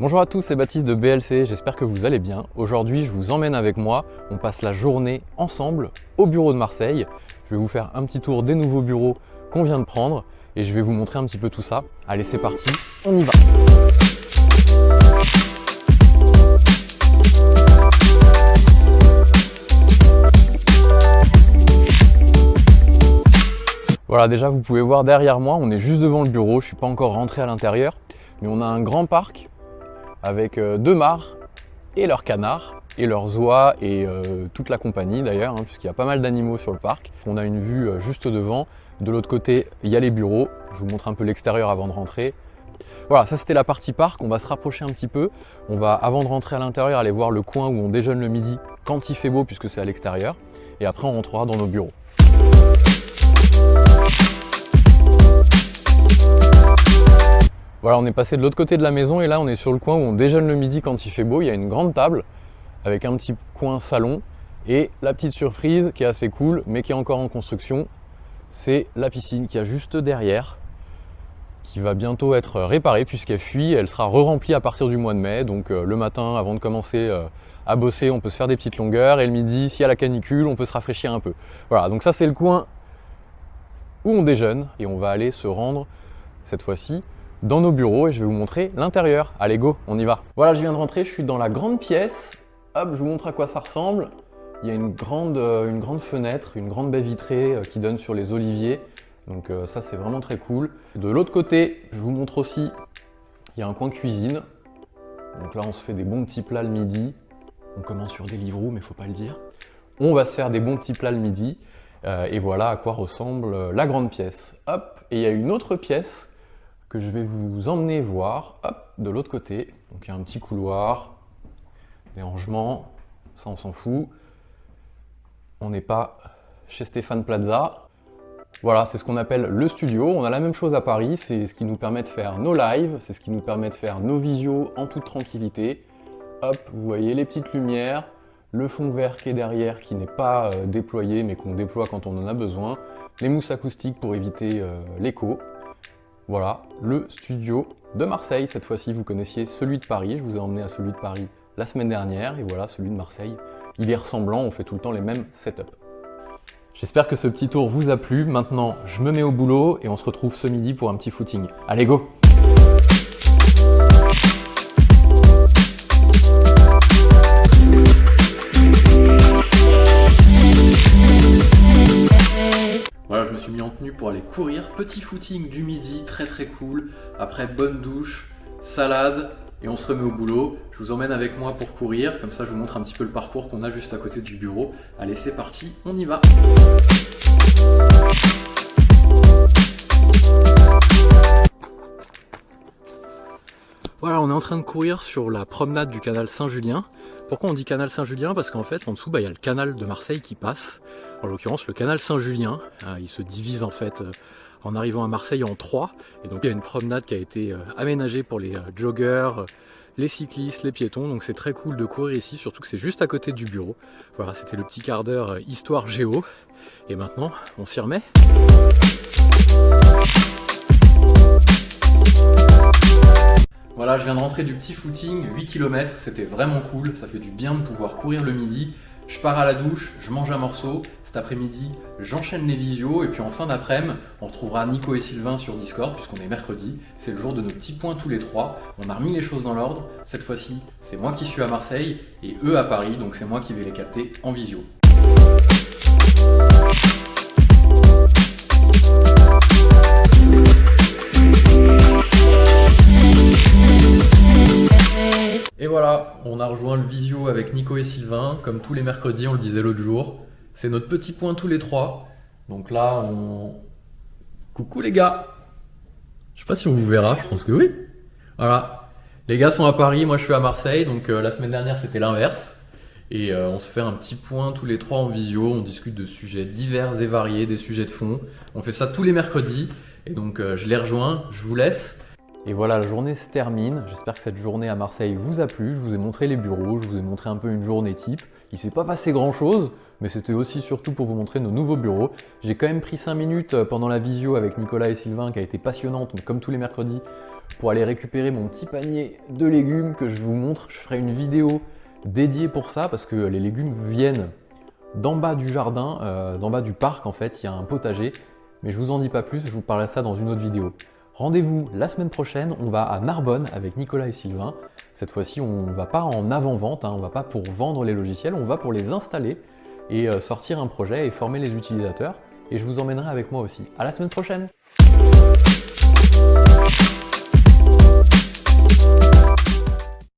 Bonjour à tous, c'est Baptiste de BLC, j'espère que vous allez bien. Aujourd'hui, je vous emmène avec moi, on passe la journée ensemble au bureau de Marseille. Je vais vous faire un petit tour des nouveaux bureaux qu'on vient de prendre et je vais vous montrer un petit peu tout ça. Allez, c'est parti, on y va. Voilà, déjà vous pouvez voir derrière moi, on est juste devant le bureau, je ne suis pas encore rentré à l'intérieur, mais on a un grand parc avec deux mares et leurs canards et leurs oies et toute la compagnie d'ailleurs, puisqu'il y a pas mal d'animaux sur le parc. On a une vue juste devant. De l'autre côté, il y a les bureaux. Je vous montre un peu l'extérieur avant de rentrer. Voilà, ça c'était la partie parc. On va se rapprocher un petit peu. On va, avant de rentrer à l'intérieur, aller voir le coin où on déjeune le midi quand il fait beau, puisque c'est à l'extérieur. Et après, on rentrera dans nos bureaux. Voilà, on est passé de l'autre côté de la maison et là on est sur le coin où on déjeune le midi quand il fait beau. Il y a une grande table avec un petit coin salon et la petite surprise qui est assez cool mais qui est encore en construction, c'est la piscine qui est juste derrière, qui va bientôt être réparée puisqu'elle fuit. Elle sera re-remplie à partir du mois de mai, donc le matin avant de commencer à bosser on peut se faire des petites longueurs et le midi s'il y a la canicule on peut se rafraîchir un peu. Voilà, donc ça c'est le coin où on déjeune et on va aller se rendre cette fois-ci dans nos bureaux et je vais vous montrer l'intérieur. Allez go, on y va. Voilà, je viens de rentrer, je suis dans la grande pièce. Hop, je vous montre à quoi ça ressemble. Il y a une grande fenêtre, une grande baie vitrée qui donne sur les oliviers. Donc ça c'est vraiment très cool. De l'autre côté, je vous montre aussi, il y a un coin cuisine. Donc là on se fait des bons petits plats le midi. On commence sur Deliveroo mais il ne faut pas le dire. On va se faire des bons petits plats le midi. Et voilà à quoi ressemble la grande pièce. Hop, et il y a une autre pièce que je vais vous emmener voir, hop, de l'autre côté. Donc il y a un petit couloir, des rangements, ça on s'en fout. On n'est pas chez Stéphane Plaza. Voilà, c'est ce qu'on appelle le studio. On a la même chose à Paris, c'est ce qui nous permet de faire nos lives, c'est ce qui nous permet de faire nos visios en toute tranquillité. Hop, vous voyez les petites lumières, le fond vert qui est derrière, qui n'est pas déployé, mais qu'on déploie quand on en a besoin. Les mousses acoustiques pour éviter l'écho. Voilà, le studio de Marseille. Cette fois-ci, vous connaissiez celui de Paris. Je vous ai emmené à celui de Paris la semaine dernière. Et voilà, celui de Marseille. Il est ressemblant, on fait tout le temps les mêmes setups. J'espère que ce petit tour vous a plu. Maintenant, je me mets au boulot et on se retrouve ce midi pour un petit footing. Allez, go! Voilà, je me suis mis en tenue pour aller courir. Petit footing du midi, très très cool. Après, bonne douche, salade et on se remet au boulot. Je vous emmène avec moi pour courir. Comme ça, je vous montre un petit peu le parcours qu'on a juste à côté du bureau. Allez, c'est parti, on y va. Voilà, on est en train de courir sur la promenade du canal Saint-Julien. Pourquoi on dit canal Saint-Julien? Parce qu'en fait, en dessous, il y a le canal de Marseille qui passe. En l'occurrence, le canal Saint-Julien. Il se divise en fait en arrivant à Marseille en 3. Et donc, il y a une promenade qui a été aménagée pour les joggers, les cyclistes, les piétons. Donc, c'est très cool de courir ici, surtout que c'est juste à côté du bureau. Voilà, c'était le petit quart d'heure histoire géo. Et maintenant, on s'y remet. Voilà, je viens de rentrer du petit footing, 8 km, c'était vraiment cool, ça fait du bien de pouvoir courir le midi. Je pars à la douche, je mange un morceau, cet après-midi j'enchaîne les visios et puis en fin d'après-midi on retrouvera Nico et Sylvain sur Discord puisqu'on est mercredi. C'est le jour de nos petits points tous les trois, on a remis les choses dans l'ordre. Cette fois-ci c'est moi qui suis à Marseille et eux à Paris, donc c'est moi qui vais les capter en visio. Et voilà, on a rejoint le visio avec Nico et Sylvain, comme tous les mercredis, on le disait l'autre jour. C'est notre petit point tous les trois. Donc là, coucou les gars. Je sais pas si on vous verra, je pense que oui. Voilà, les gars sont à Paris, moi je suis à Marseille, donc la semaine dernière c'était l'inverse. Et on se fait un petit point tous les trois en visio, on discute de sujets divers et variés, des sujets de fond. On fait ça tous les mercredis, et donc je les rejoins, je vous laisse. Et voilà, la journée se termine. J'espère que cette journée à Marseille vous a plu. Je vous ai montré les bureaux, je vous ai montré un peu une journée type. Il ne s'est pas passé grand chose, mais c'était aussi surtout pour vous montrer nos nouveaux bureaux. J'ai quand même pris 5 minutes pendant la visio avec Nicolas et Sylvain qui a été passionnante, mais comme tous les mercredis, pour aller récupérer mon petit panier de légumes que je vous montre. Je ferai une vidéo dédiée pour ça parce que les légumes viennent d'en bas du jardin, d'en bas du parc en fait, il y a un potager. Mais je vous en dis pas plus, je vous parlerai de ça dans une autre vidéo. Rendez-vous la semaine prochaine, on va à Narbonne avec Nicolas et Sylvain. Cette fois-ci, on ne va pas en avant-vente, on ne va pas pour vendre les logiciels, on va pour les installer et sortir un projet et former les utilisateurs. Et je vous emmènerai avec moi aussi. À la semaine prochaine!